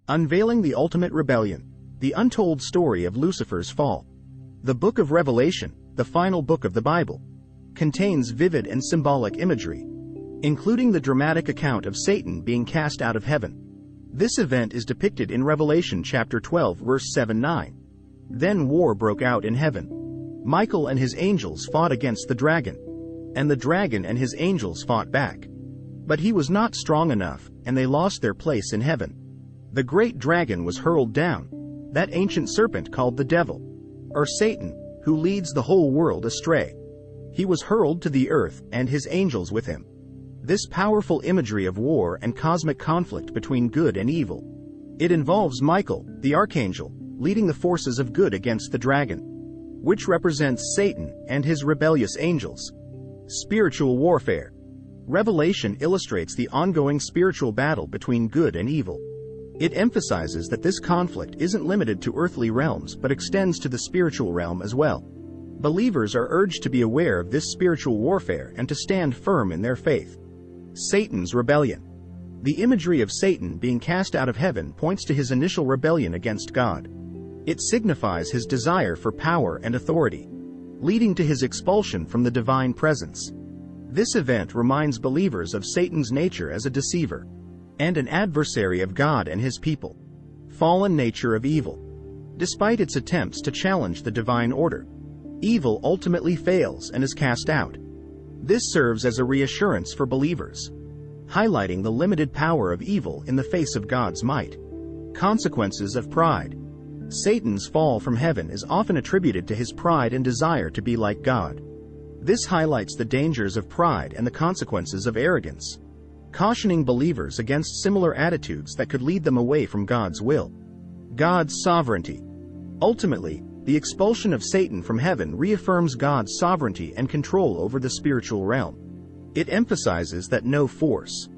Unveiling the Ultimate Rebellion, the untold story of Lucifer's fall. The book of Revelation, the final book of the Bible, contains vivid and symbolic imagery, including the dramatic account of Satan being cast out of heaven. This event is depicted in Revelation chapter 12 verse 7-9. Then war broke out in heaven. Michael and his angels fought against the dragon, and the dragon and his angels fought back. But he was not strong enough, and they lost their place in heaven. The great dragon was hurled down, that ancient serpent called the devil, or Satan, who leads the whole world astray. He was hurled to the earth and his angels with him. This powerful imagery of war and cosmic conflict between good and evil. It involves Michael, the archangel, leading the forces of good against the dragon, which represents Satan and his rebellious angels. Spiritual warfare. Revelation illustrates the ongoing spiritual battle between good and evil. It emphasizes that this conflict isn't limited to earthly realms but extends to the spiritual realm as well. Believers are urged to be aware of this spiritual warfare and to stand firm in their faith. Satan's rebellion. The imagery of Satan being cast out of heaven points to his initial rebellion against God. It signifies his desire for power and authority, leading to his expulsion from the divine presence. This event reminds believers of Satan's nature as a deceiver and an adversary of God and his people. Fallen nature of evil. Despite its attempts to challenge the divine order, evil ultimately fails and is cast out. This serves as a reassurance for believers, highlighting the limited power of evil in the face of God's might. Consequences of pride. Satan's fall from heaven is often attributed to his pride and desire to be like God. This highlights the dangers of pride and the consequences of arrogance, cautioning believers against similar attitudes that could lead them away from God's will. God's sovereignty. Ultimately, the expulsion of Satan from heaven reaffirms God's sovereignty and control over the spiritual realm. It emphasizes that no force,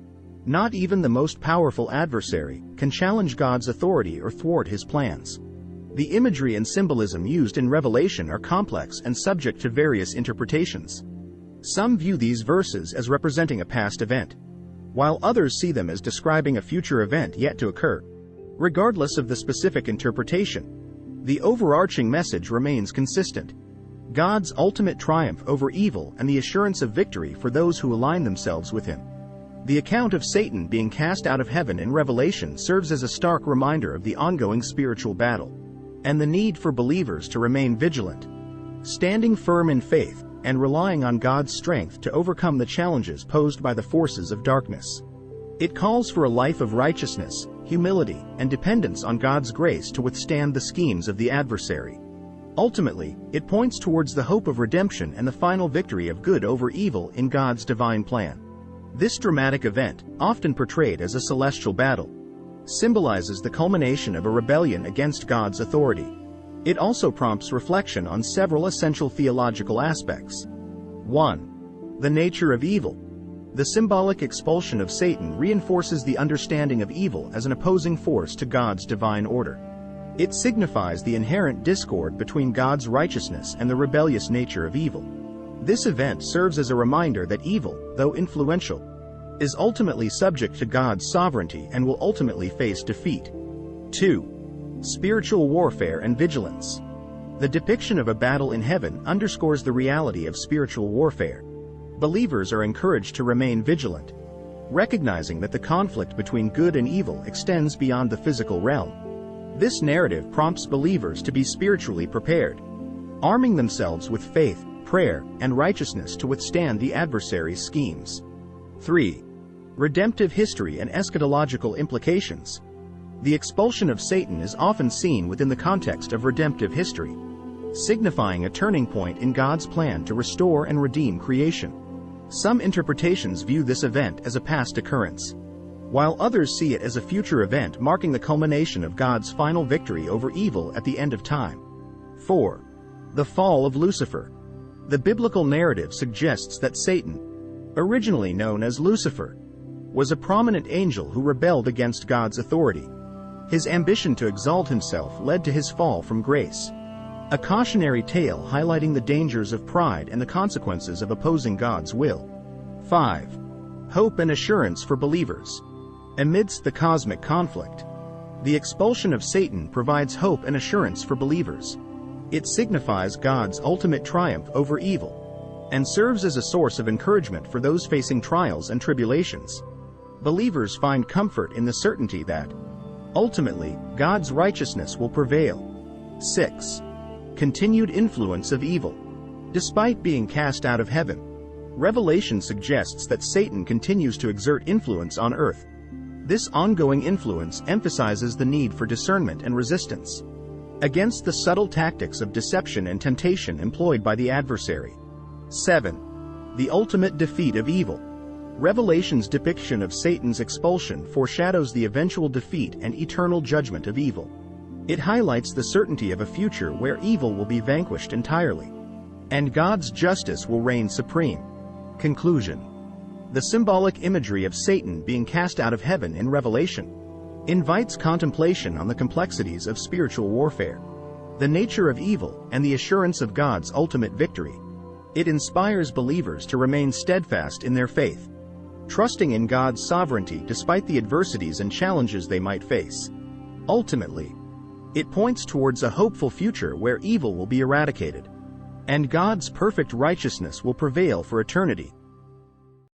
not even the most powerful adversary, can challenge God's authority or thwart his plans. The imagery and symbolism used in Revelation are complex and subject to various interpretations. Some view these verses as representing a past event, while others see them as describing a future event yet to occur. Regardless of the specific interpretation, the overarching message remains consistent: God's ultimate triumph over evil and the assurance of victory for those who align themselves with him. The account of Satan being cast out of heaven in Revelation serves as a stark reminder of the ongoing spiritual battle and the need for believers to remain vigilant, standing firm in faith and relying on God's strength to overcome the challenges posed by the forces of darkness. It calls for a life of righteousness, humility, and dependence on God's grace to withstand the schemes of the adversary. Ultimately, it points towards the hope of redemption and the final victory of good over evil in God's divine plan. This dramatic event, often portrayed as a celestial battle, symbolizes the culmination of a rebellion against God's authority. It also prompts reflection on several essential theological aspects. 1. The nature of evil. The symbolic expulsion of Satan reinforces the understanding of evil as an opposing force to God's divine order. It signifies the inherent discord between God's righteousness and the rebellious nature of evil. This event serves as a reminder that evil, though influential, is ultimately subject to God's sovereignty and will ultimately face defeat. 2. Spiritual warfare and vigilance. The depiction of a battle in heaven underscores the reality of spiritual warfare. Believers are encouraged to remain vigilant, recognizing that the conflict between good and evil extends beyond the physical realm. This narrative prompts believers to be spiritually prepared, arming themselves with faith, prayer, and righteousness to withstand the adversary's schemes. 3. Redemptive history and eschatological implications. The expulsion of Satan is often seen within the context of redemptive history, signifying a turning point in God's plan to restore and redeem creation. Some interpretations view this event as a past occurrence, while others see it as a future event marking the culmination of God's final victory over evil at the end of time. 4. The Fall of Lucifer. The biblical narrative suggests that Satan, originally known as Lucifer, was a prominent angel who rebelled against God's authority. His ambition to exalt himself led to his fall from grace, a cautionary tale highlighting the dangers of pride and the consequences of opposing God's will. 5. Hope and assurance for believers. Amidst the cosmic conflict, The expulsion of Satan provides hope and assurance for believers. It signifies God's ultimate triumph over evil, and serves as a source of encouragement for those facing trials and tribulations. Believers find comfort in the certainty that, ultimately, God's righteousness will prevail. 6. Continued influence of evil. Despite being cast out of heaven, Revelation suggests that Satan continues to exert influence on earth. This ongoing influence emphasizes the need for discernment and resistance against the subtle tactics of deception and temptation employed by the adversary. 7. The ultimate defeat of evil. Revelation's depiction of Satan's expulsion foreshadows the eventual defeat and eternal judgment of evil. It highlights the certainty of a future where evil will be vanquished entirely, and God's justice will reign supreme. Conclusion. The symbolic imagery of Satan being cast out of heaven in Revelation invites contemplation on the complexities of spiritual warfare, the nature of evil, and the assurance of God's ultimate victory. It inspires believers to remain steadfast in their faith, trusting in God's sovereignty despite the adversities and challenges they might face. Ultimately, it points towards a hopeful future where evil will be eradicated, and God's perfect righteousness will prevail for eternity.